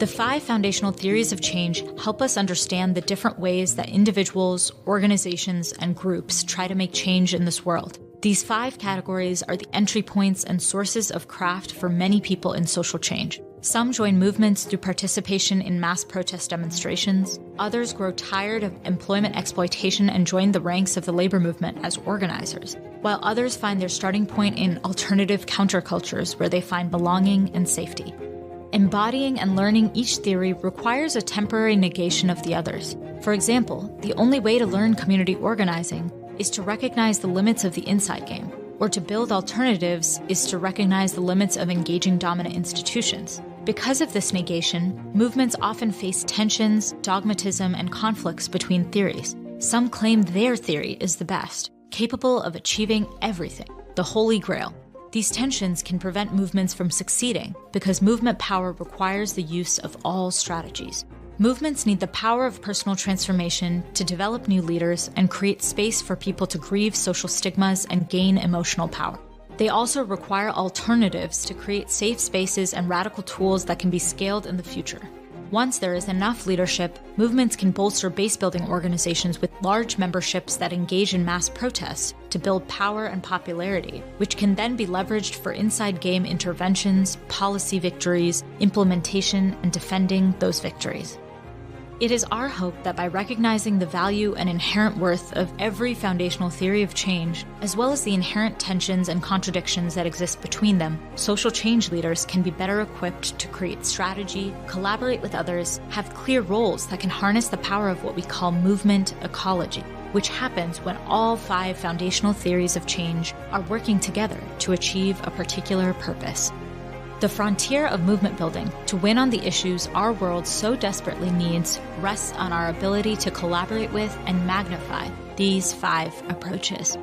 The 5 foundational theories of change help us understand the different ways that individuals, organizations, and groups try to make change in this world. These 5 categories are the entry points and sources of craft for many people in social change. Some join movements through participation in mass protest demonstrations. Others grow tired of employment exploitation and join the ranks of the labor movement as organizers, while others find their starting point in alternative countercultures where they find belonging and safety. Embodying and learning each theory requires a temporary negation of the others. For example, the only way to learn community organizing is to recognize the limits of the inside game, or to build alternatives is to recognize the limits of engaging dominant institutions. Because of this negation, movements often face tensions, dogmatism, and conflicts between theories. Some claim their theory is the best, capable of achieving everything, the Holy Grail. These tensions can prevent movements from succeeding because movement power requires the use of all strategies. Movements need the power of personal transformation to develop new leaders and create space for people to grieve social stigmas and gain emotional power. They also require alternatives to create safe spaces and radical tools that can be scaled in the future. Once there is enough leadership, movements can bolster base-building organizations with large memberships that engage in mass protests to build power and popularity, which can then be leveraged for inside-game interventions, policy victories, implementation, and defending those victories. It is our hope that by recognizing the value and inherent worth of every foundational theory of change, as well as the inherent tensions and contradictions that exist between them, social change leaders can be better equipped to create strategy, collaborate with others, have clear roles that can harness the power of what we call movement ecology, which happens when all 5 foundational theories of change are working together to achieve a particular purpose. The frontier of movement building to win on the issues our world so desperately needs rests on our ability to collaborate with and magnify these 5 approaches.